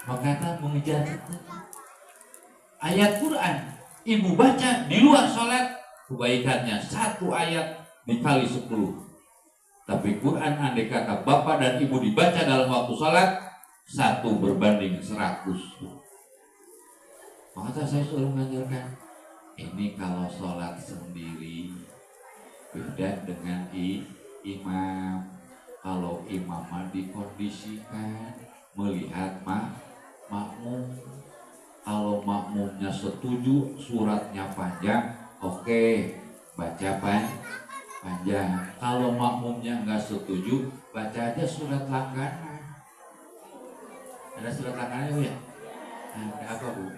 Makanya mengejar itu. Ayat Quran ibu baca di luar sholat, kebaikannya 1 ayat dikali 10. Tapi Quran andai kata bapak dan ibu dibaca dalam waktu sholat, 1 berbanding 100. Maka saya selalu mengajarkan, ini kalau sholat sendiri beda dengan imam. Kalau imam dikondisikan melihat makmum. Kalau makmumnya setuju suratnya panjang, oke, baca panjang. Kalau makmumnya nggak setuju, baca aja surat langganan. Ada surat langganan Bu ya? Ada apa Bu?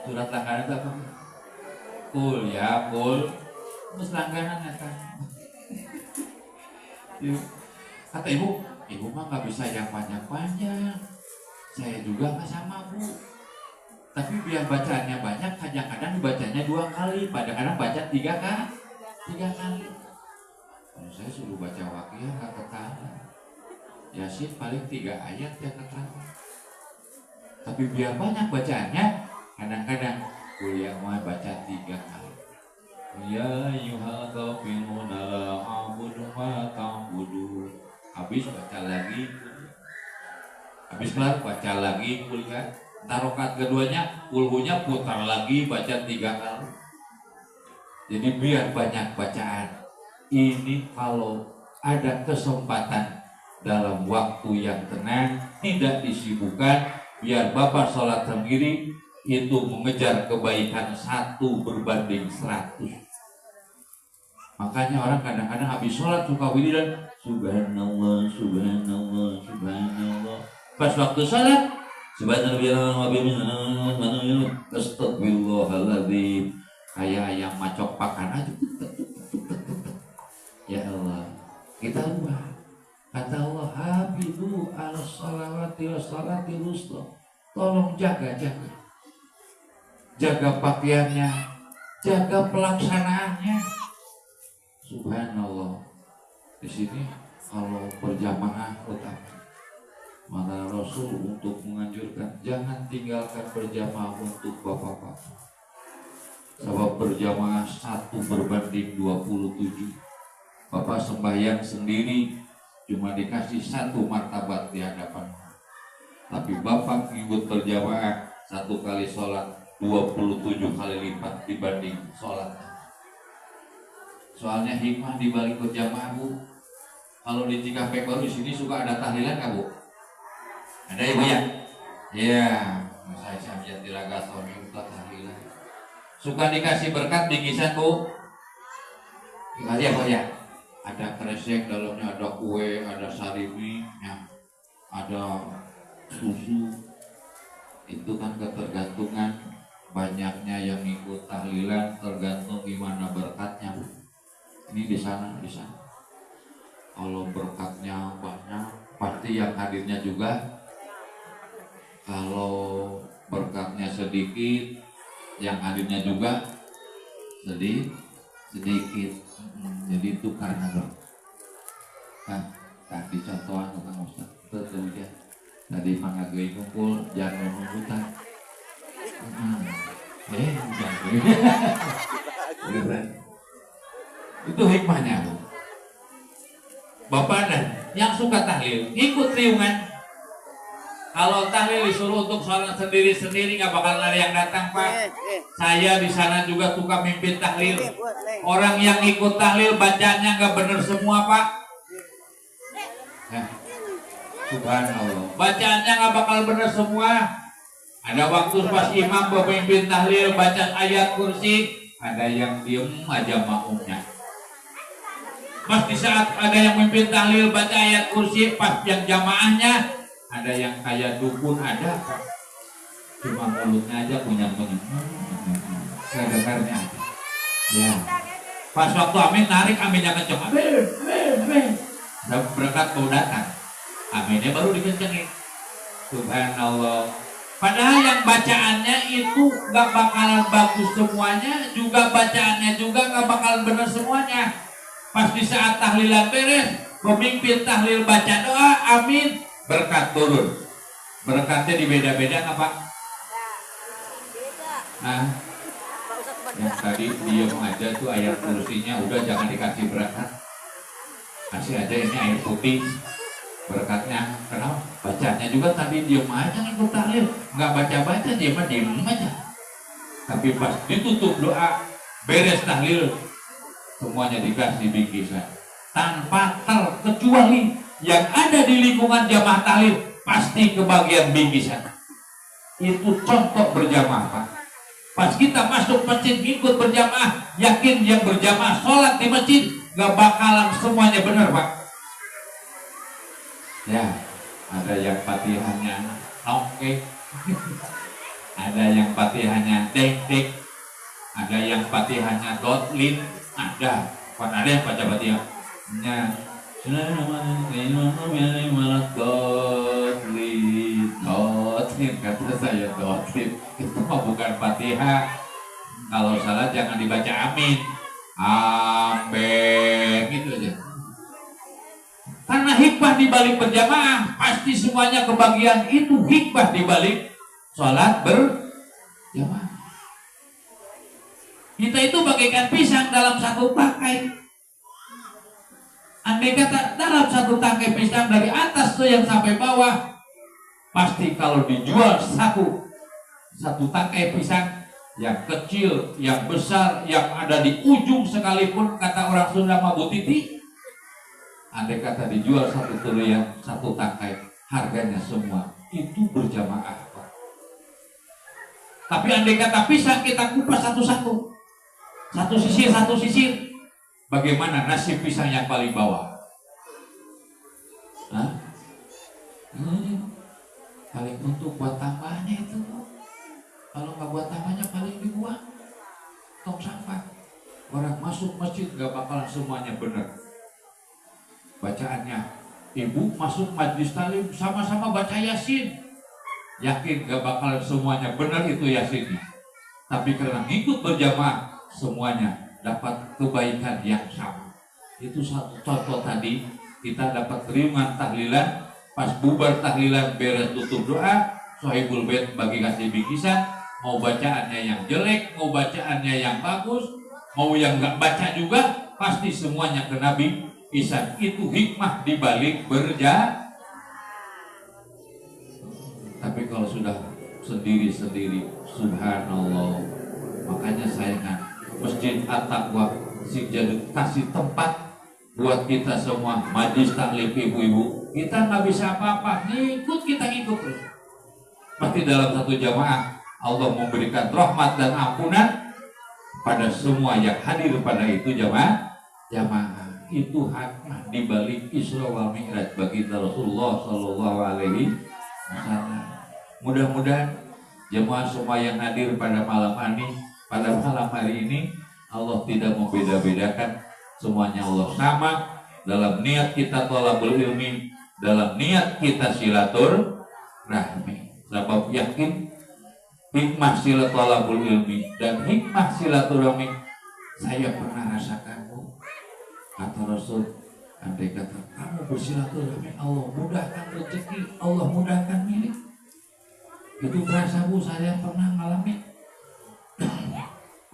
Surat langganan itu apa? Kul ya, kul. Terus langganan ya kan? Kata ibu mah nggak bisa yang panjang-panjang. Saya juga nggak sama Bu. Tapi biar bacaannya banyak, kadang-kadang dibacanya 2 kali, kadang-kadang baca 3 kali. Kalau saya suruh baca Waqiah nggak ketahuan. Yasin paling 3 ayat ya ketahuan. Tapi biar banyak bacaannya, kadang-kadang kuliah mau baca 3 kali. Ya ayyuhal kafiruna la a'budu ma ta'budu. Habis baca lagi. Habis kelar baca lagi kuliah. Tarokat keduanya kulhunya putar lagi baca 3 kali. Jadi biar banyak bacaan. Ini kalau ada kesempatan dalam waktu yang tenang, tidak disibukkan, biar bapak sholat sendiri itu mengejar kebaikan 1 berbanding 100. Makanya orang kadang-kadang habis sholat suka wiridan subhanallah, subhanallah, subhanallah. Pas waktu sholat subhanallah, astagfirullahaladzim, kayak ayam macok pakan aja. Ya Allah, kita ubah. Kata Allah, hafizu ala salawati wa salati wusta. Tolong jaga pakaiannya, jaga pelaksanaannya. Subhanallah. Di sini kalau berjamaah tetap mana Rasul untuk menganjurkan jangan tinggalkan berjamaah untuk bapak-bapak. Sebab berjamaah 1 berbanding 27. Bapak sembahyang sendiri cuma dikasih 1 martabat di hadapan. Tapi bapak ikut berjamaah 1 kali sholat 27 kali lipat dibanding sholat. Soalnya hikmah di balik berjamaah Bu. Kalau di Cikampek Baru di sini suka ada tahlilan nggak Bu? Ada ya Bu ya? Iya. Saya sambil tiraga suami untuk tahlilan. Suka dikasih berkat bingkisan Bu? Dikasih apa ya? Ada kresek dalamnya, ada kue, ada sarimi, ya. Ada susu. Itu kan ketergantungan banyaknya yang ikut tahlilan, tergantung gimana berkatnya Bu. Ini di sana. Kalau berkatnya banyak, pasti yang hadirnya juga. Kalau berkatnya sedikit, yang hadirnya juga sedikit. Jadi itu karena tadi contohan tentang Ustaz betul ya. Tadi mangageuy kumpul jangan nunggutan. Jangan. Itu hikmahnya Bu. Bapak yang suka tahlil ikut riungan. Kalau tahlil disuruh untuk sholat sendiri-sendiri nggak bakal ada yang datang Pak. Saya di sana juga suka mimpin tahlil. Orang yang ikut tahlil bacanya nggak bener semua Pak. Ya. Subhanallah. Bacaannya nggak bakal bener semua. Ada waktu pas imam pemimpin tahlil baca ayat kursi, ada yang diem aja makmumnya. Pas di saat ada yang memimpin tahlil baca ayat kursi, pas yang jamaahnya ada yang kayak dukun ada, cuma mulutnya aja punya saya dengarnya aja. Ya. Pas waktu amin narik aminnya kenceng, amin. Dan berkat mau datang, aminnya baru dikencengin. Subhanallah. Padahal yang bacaannya itu gak bakalan bagus semuanya, juga bacaannya juga gak bakalan benar semuanya. Pas di saat tahlilan beres, pemimpin tahlil baca doa, amin, berkat turun. Berkatnya dibeda-beda nggak Pak? Nah, yang tadi diem aja tuh ayat kursinya udah jangan dikasih berkat. Kasih aja ini air putih berkatnya. Kenapa? Bacanya juga tadi diem aja ikut tahlil, nggak baca-baca diem aja. Tapi pas ditutup doa, beres tahlil, semuanya dikasih bingkisan tanpa terkecuali yang ada di lingkungan jamaah tahlil pasti kebagian bingkisan. Itu contoh berjamaah Pak. Pas kita masuk masjid ikut berjamaah, yakin yang berjamaah sholat di masjid gak bakalan semuanya benar Pak. Ya, ada yang patihannya oke, ada yang patihannya dek, ada yang patihannya dotlin, ada yang baca patihannya dotlin, kata saya dotlin itu mah bukan fatihah. Kalau salah jangan dibaca amin, gitu aja. Karena hikmah dibalik berjamaah pasti semuanya kebagian. Itu hikmah dibalik sholat berjamaah. Kita itu bagaikan pisang dalam satu tangkai. Andai kata dalam satu tangkai pisang dari atas tuh yang sampai bawah, pasti kalau dijual satu tangkai pisang, yang kecil, yang besar, yang ada di ujung sekalipun, kata orang Sunda mah Bu Titi, andai kata dijual satu tuluyan, satu tangkai, harganya semua itu berjamaah. Tapi andai kata pisang kita kupas satu-satu, satu sisir, bagaimana nasib pisang yang paling bawah? Hah? Paling untuk buat tambahnya itu. Kalau nggak buat tambahnya paling dibuang tong sampah. Orang masuk masjid gak bakalan semuanya benar bacaannya. Ibu masuk majlis talim sama-sama baca yasin, yakin gak bakalan semuanya benar itu yasinnya. Tapi karena ngikut berjamaah semuanya dapat kebaikan yang sama. Itu satu contoh tadi. Kita dapat riungan tahlilan, pas bubar tahlilan beres tutup doa, Sohibul Bait bagi kasih bingkisan, mau bacaannya yang jelek, mau bacaannya yang bagus, mau yang nggak baca juga, pasti semuanya ke Nabi Ihsan. Itu hikmah dibalik Tapi kalau sudah sendiri-sendiri, subhanallah. Makanya saya kan Masjid At-Taqwa Sijadut kasih tempat buat kita semua majlis taklim ibu-ibu. Kita nggak bisa apa-apa, kita ngikut terus. Pasti dalam satu jamaah Allah memberikan rahmat dan ampunan pada semua yang hadir pada itu jamaah. Itu hikmah di balik Isra wal Mi'raj bagi Rasulullah Shallallahu Alaihi Wasallam. Mudah-mudahan jemaah semua yang hadir pada malam hari ini Allah tidak membeda-bedakan, semuanya Allah sama dalam niat kita thalabul ilmi, dalam niat kita silaturahmi. Sebab yakin hikmah silaturahmi ilmi dan hikmah silaturahmi saya pernah rasakan. Kata Rasul, andai kata kamu bersilaturahmi, Allah mudahkan rezeki, Allah mudahkan milik. Itu terasa Bu, saya pernah ngalami.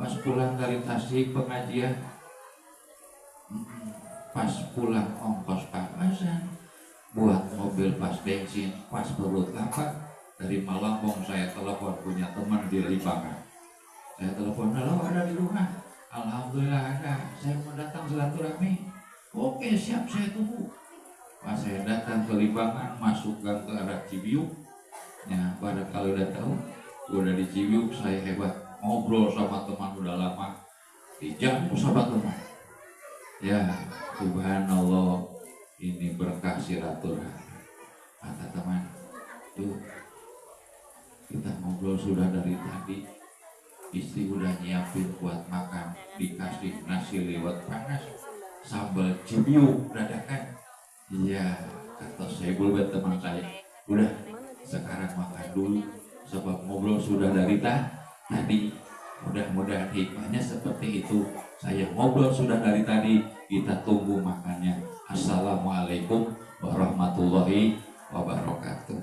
Pas pulang dari Tasik pengajian, pas pulang ongkos pas-pasan, buat mobil pas bensin, pas perut lapar. Dari Malambong saya telepon punya teman di Limbangan. Saya telepon, halo ada di rumah? Alhamdulillah ada, saya mau datang silaturahmi. Oke siap, saya tunggu. Pas saya datang ke Limbangan, masuk gang ke arah Cibiuk. Ya, pada kalau udah tahu, udah di Cibiuk saya hebat. Ngobrol sama teman udah lama, dijamu sama teman. Ya, subhanallah, ini berkah silaturahmi. Kata teman, tuh kita ngobrol sudah dari tadi, istri udah nyiapin buat makan, dikasih nasi lewat panas, sambal cibiuk dadakan. Iya, kata saya buat teman saya, udah sekarang makan dulu, sebab ngobrol sudah dari tadi. Mudah-mudahan hikmahnya seperti itu. Saya ngobrol sudah dari tadi, kita tunggu makannya. Assalamualaikum warahmatullahi wabarakatuh.